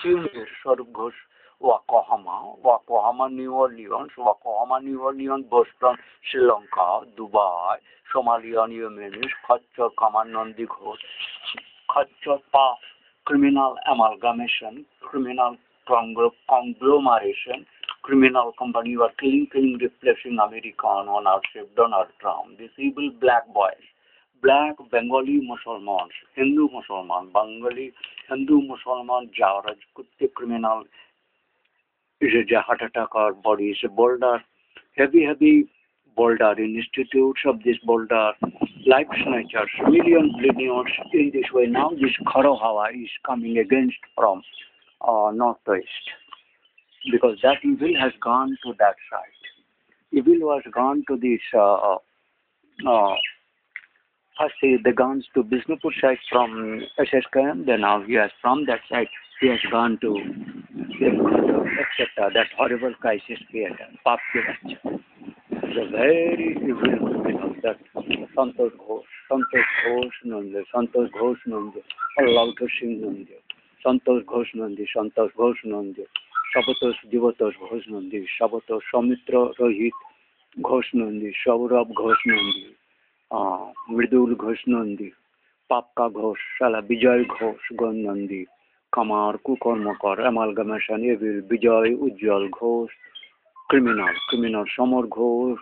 Tunis, Swarup Ghosh, Yokohama, New Orleans, Boston, Sri Lanka, Dubai, Somalia, Yemen, Khatchar, Kamanandi Ghosh, Khatchar Pa, criminal amalgamation, criminal conglomeration, criminal company were killing, replacing American ownership, Donald Trump, these evil black boys, black Bengali Muslims, Hindu Muslims, Bengali Hindu Muslims, Jawaraj, Kutte criminal, is a heart attack or body is a boulder, heavy boulder in institutes of this boulder, life snatchers, million billionaires in this way. Now this Kharo Hawa is coming against from northwest because that evil has gone to that side. Evil was gone to this first the guns to Bisnupur side from SSKM, then now he has from that side he has gone to etc. That horrible crisis created. Pap ke bachcha. The very evil criminal that Santosh Ghosh Nande, Allah Singh Nande, Santosh Ghosh Nande, Sabatosh Divatosh Ghosh Nande, Sabatosh Samitra Rohit Ghosh Nande, Saurabh Ghosh Nande, Mridul Ghosh Nande, Papka Ghosh, Shala Bijay Ghosh Gon Nande, Kamar Kukormakar, amalgamation, evil, Bijay Ujjwal Ghosh, criminal, Samar Ghosh,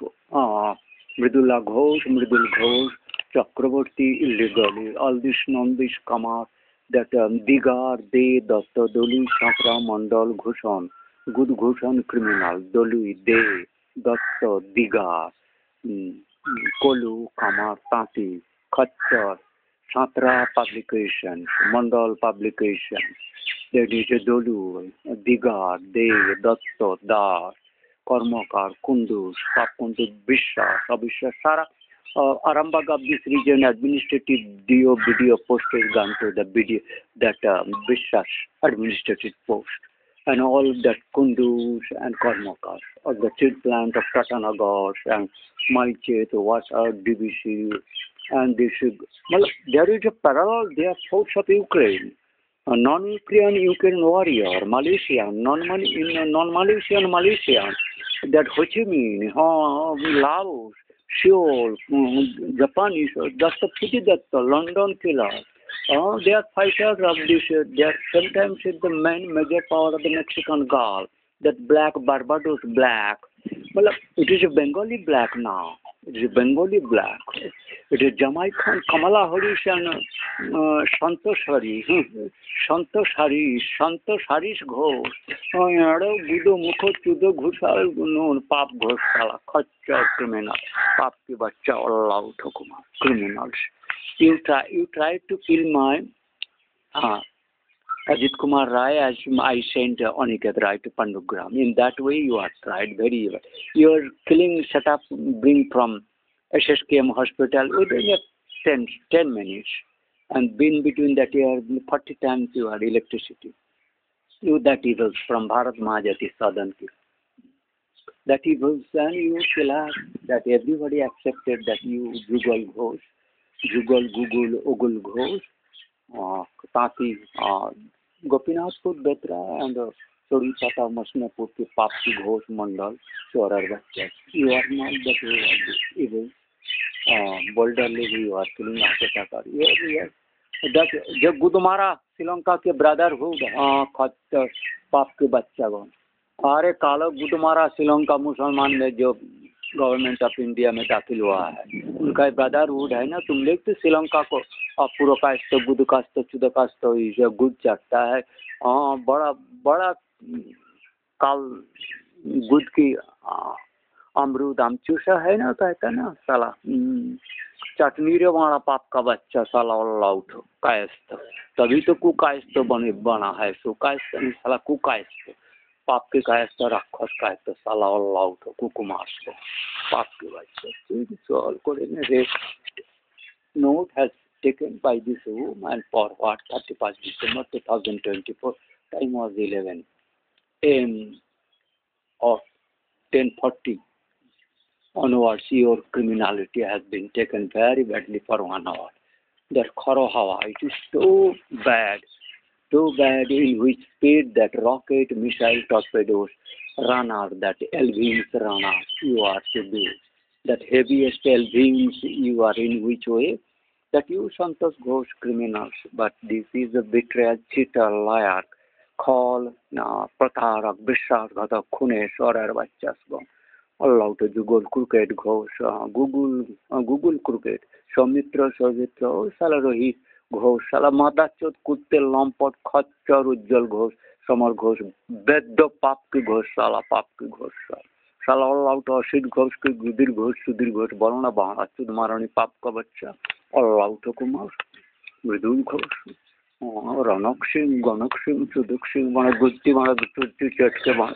Mridul Ghosh, Chakraborty illegally, all this non-this Kamar, that Digar, De, Datta, Doli, Chakra, Mandal, Ghushan, Good Ghushan, criminal, Doli, De, Datta, Digar, Kolu, Kamar, Tati, Khatchar, Chatra publications, Mandal publications, that is a Dolu, Digar, De, Datta, Dar, Kormakar, Kunduz, Pakundu, Bisha, Sabisha, Sara, Arambag of this region administrative BDO post is gone to the BDO, that Bisha's administrative post. And all that Kunduz and Kormakar, or the steel plant of Tatanagar and Malchet, Wasa, DBC, and this. Well, there is a parallel, they are force of Ukraine. A non-Ukrainian warrior, Malaysian, non-Malaysian Malaysian, that Ho Chi Minh, Laos, Seoul, Japanese, Datta, London killers. They are fighters of this, they are sometimes the main major power of the Mexican Gulf, that black, Barbados black. Well, it is a Bengali black now. It is a Bengali black. It is Jamaican Kamala Harris and Santosh Harris Ghosh. Gudo Mukho Chudo Ghushal known Pap Ghosh Khatchar criminal. Pap ki bachcha Allah Thokuma criminals. You tried to kill my Ajit Kumar Rai as I sent Aniket Rai to Pandugram. In that way, you are tried very well. Your killing setup bring from SSKM hospital within 10 minutes. And in between that, you are 40 times you are electricity. You that evils from Bharat Mahajati Southern Kill. That evils and you kill us. That everybody accepted that you Google, Ogul Ghosh, Tati, Gopinathpur, Betra, and Sori Tata Masnapur, Papki Ghosh Mandal, Chorar Bachas. You are not that way of this evil. Boulderly, you are killing Atakar. Yes. That जब गुदमारा श्रीलंका के brotherhood खच्चर पाप के बच्चा गो अरे कालो गुदमारा श्रीलंका मुसलमान में जो गवर्नमेंट ऑफ इंडिया में दाखिल हुआ है उनका ब्रदरहुड है ना तुम देखते श्रीलंका को पुरोकास्त गुदकास्त चुदकास्त ये गुद चढ़ता है बड़ा काल गुद की अमरूद आम चूसा है ना कहता ना साला चटनी रे वाला पाप का बच्चा साला अल्लाह उठो कायस्थ तभी तो कुकायस्थ बना है सो कायस्थ नहीं साला कुकायस्थ पाप के कायस्थ राक्षस कायस्थ साला अल्लाह उठो कुकुमास को पाप के बच्चा so according to note has taken by this room and for what 31st December 2024 time was 11 am of 10:40 onwards, your criminality has been taken very badly for 1 hour. That Kharo Hawa, it is so bad. too bad in which speed that rocket missile torpedoes runner, that Elvin's runner you are to be. That heaviest Elvin's you are in which way? That you Santos Ghosh criminals, but this is a betrayal, cheater, liar, call, Pratarak, Bishasghatak, Khunesh, or Arbachasgam. Allow to Google Crooked Ghosh, Google Crooked, Somitra, Sojitra, oh, Salarohi Ghosh, Salamadacho, Kutte, Lampot, Khachar, Ujjal Ghosh, Samar Ghosh, Beddo Papki Ghosh, Sala Papki Ghosh, Sala all out Ashid Ghosh, Gudir Ghosh, Sudir Ghosh, Balana Bang, Achud Marani Papka Bacha, all out of Kumar, Vidul Ghosh. Ranak Singh, Ganak Singh, Suduk Singh, Mana Gutti, Mana Gutti, Chetke, Mana.